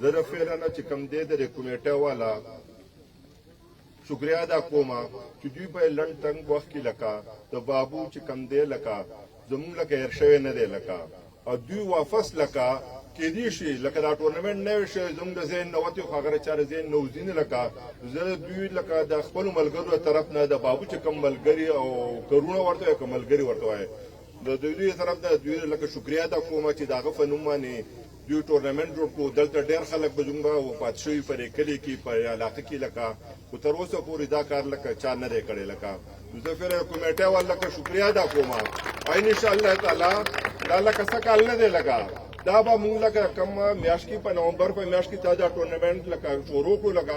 زه د فعلا چې کوم دی د کمیټه والا شکریا ادا کوم چې دوی په لنډ تنګ وخت کې لکه د بابو چې کوم دی لکه زمونږ لکه هېر شوی نه دی لکه او دوی واپس لکه کېدی شي لکه دا ټورنمنټ نه وي شوی زموږ د ذهن نه وتې خو هغه چاره ذهن نه وځي نه لکه زه دوی لکه د خپلو ملګرو طرف نه د بابو چې کوم ملګري او کروړه ورته وایي که ملګري ورته وایي د دوی طرف نه دوی لکه شکریا ادا کوم چې د هغه په نوم باندې دوی ټورنمنټ جوړ کړو دلته ډېر خلک به زموږ وفات شوي په کلي کې په علاقه کې لکه خو تر اوسه پورې دا کار لکه چا نه دی کړی لکه زه فر کمیټه والا لکه شکریا ادا کوم او انشاءالله تعالی دا لکه څه کال نه دی لګا دا به مونږ لکه کم میاشت کې په نومبر په میاشت کې دا ټورنمنټ لکه شروع کړو لکه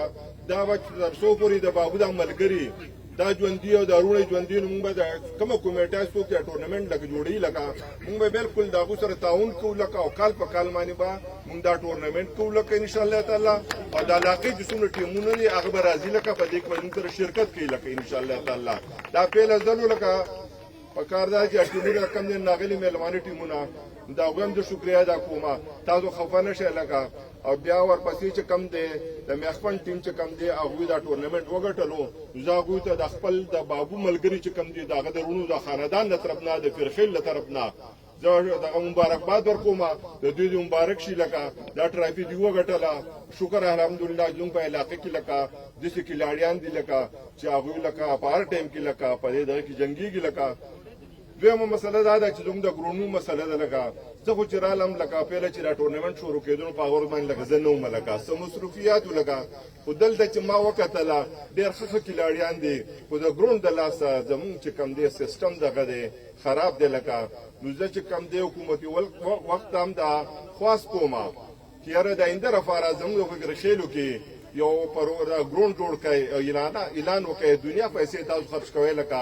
دا به تر څو پورې د بابو د ملګري دا ژوندي او دا وروڼه ژوندي نو موږ به د کومه کمیټه څوک دا ټورنمنټ لکه جوړوي لکه موږ به بالکل د هغو سره تعاون کوو لکه او کال په کال باندې به موږ دا ټورنمنټ کوو لکه انشاءالله تعالی او د علاقې چې څومره ټیمونه دي هغه به راځي لکه په دې کې به موږ سره شرکت کوي لکه انشاءالله تعالی دا پیله ځلو لکه په کار دا چې ټیمونه کم دي ناغلي میلمانه ټیمونه دا هغه هم د شکریا ادا کوم تاسو خفه نه شئ لکه او بیا ورپسې چې کم دی د میخپن ټیم چې کم دی هغوی دا ټورنمنټ وګټلو زه هغوی ته د خپل د بابو ملګري چې کم دي د هغه د وروڼو د خاندان له طرف نه د فرخیل له طرف نه زه دغه مبارکباد ورکوم د دوی د مبارک شي لکه دا ټرافي دوی وګټله شکر الحمدلله زموږ په علاقې کې لکه داسې کلاړیان دي لکه چې هغوی لکه په هر ټایم کې لکه په دې دغه کې جنګېږي لکه دویمه مسله دا ده چې زموږ د ګرونو مسله ده لکه زه خو چې رالم لکه پیله چې دا ټورنمنټ شروع کېدو نو په هغه ورځ باندې لکه زه نه وم لکه څه مصروفیات وو لکه خو دلته چې ما وکتله ډېر ښه کلاړیان دي خو د ګروند د لاسه زموږ چې کوم دی سیسټم دغه دی خراب دی لکه نو زه چې کوم دی حکومتي وخت هم دا خواست کوم چې یاره د آینده لپاره زموږ په ګرخیلو کې یو ګروند جوړ کړئ اعلان وکړئ دنیا پیسې تاسو خرج کوئ لکه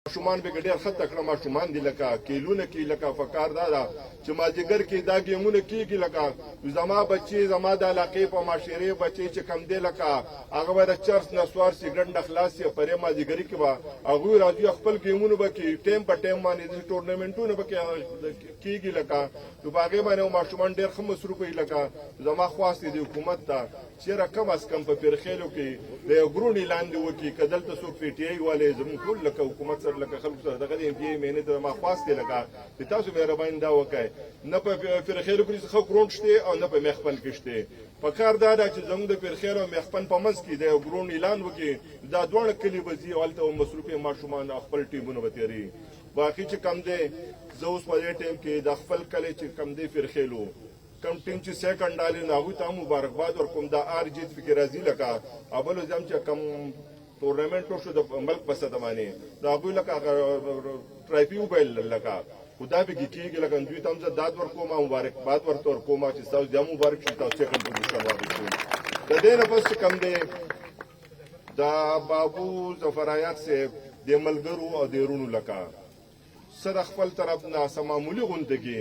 ماشومان به ډېر ښه تکړه ماشومان دي لکه کیلونه کې لکه فکار دا ده چې مازدیګر کې دا ګیمونه کېږي لکه زما بچي زما د علاقې په معاشرې بچي چې کم دی لکه هغه به د چرس نسوار سګرټ نه خلاص یې پرې مازدیګري کې به هغوی راځي خپل ګیمونه به کې ټایم په ټایم باندې داسې ټورنمنټونه به کېږي لکه نو په هغې باندې ماشومان ډېر ښه مصروف وي لکه زما خواست دی د حکومت ته چېرې کم از کم په پیرخیلو کې د یو ګروڼې لاندې وکړي که دلته څوک پی ټي آی والے زموږ ټول لکه حکومت سره لکه خلکو سره دغه د ایم پي آی مینې ته ما خواست دی لکه چې تاسو مهرباني دا وکړئ نه په پیرخیلو کې ښه ګروڼ شته او نه په میخپن کې شته په کار دا ده چې زموږ د پیرخیل او میخپن په منځ کې د یو ګروڼ اعلان وکړي دا دواړه کلي به ځي او هلته مصروفې ماشومان خپل ټیمونه به تېروي باقي چې کم دی زه اوس په دې ټایم کې د خپل کلی چې کم دی پیرخیلو کم ټیم چې سیکنډ ډالې نو هغوی ته هم مبارکباد ورکوم دا هر جیت پکې راځي لکه او بل ځم چې کم ټورنمنټ شو د ملک په سطح باندې د هغوی لکه ټرافي وبایل لکه خو دا پکې کېږي لکه دوی ته هم زه داد ورکوم مبارکباد ورته ورکوم چې ستاسو بیا مبارک شي تاسو سیکنډ پوزیشن واخیستئ د دې نه پس چې کم دی دا بابو ظفرایات صاحب د ملګرو او د وروڼو لکه څه د خپل طرف نه څه معمولي غونډه کې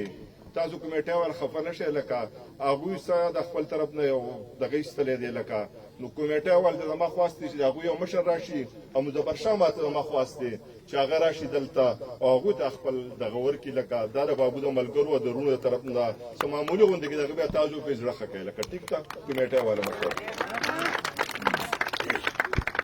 تاسو کمیټه وال خفه نه شئ لکه هغوی څه د خپل طرف نه یو دغه ایستلی دی لکه نو کمیټه وال ته زما خواست دی چې د هغوی یو مشر راشي او مظفر شاه ماته زما خواست دی چې هغه راشي دلته او هغوی ته خپل دغه ورکړي لکه دا د بابو د ملګرو او د وروڼو د طرف نه څه معمولي غونډه کې دغه بیا تاسو پرې زړه ښه کوئ لکه ټیک ده کمیټه والا مشر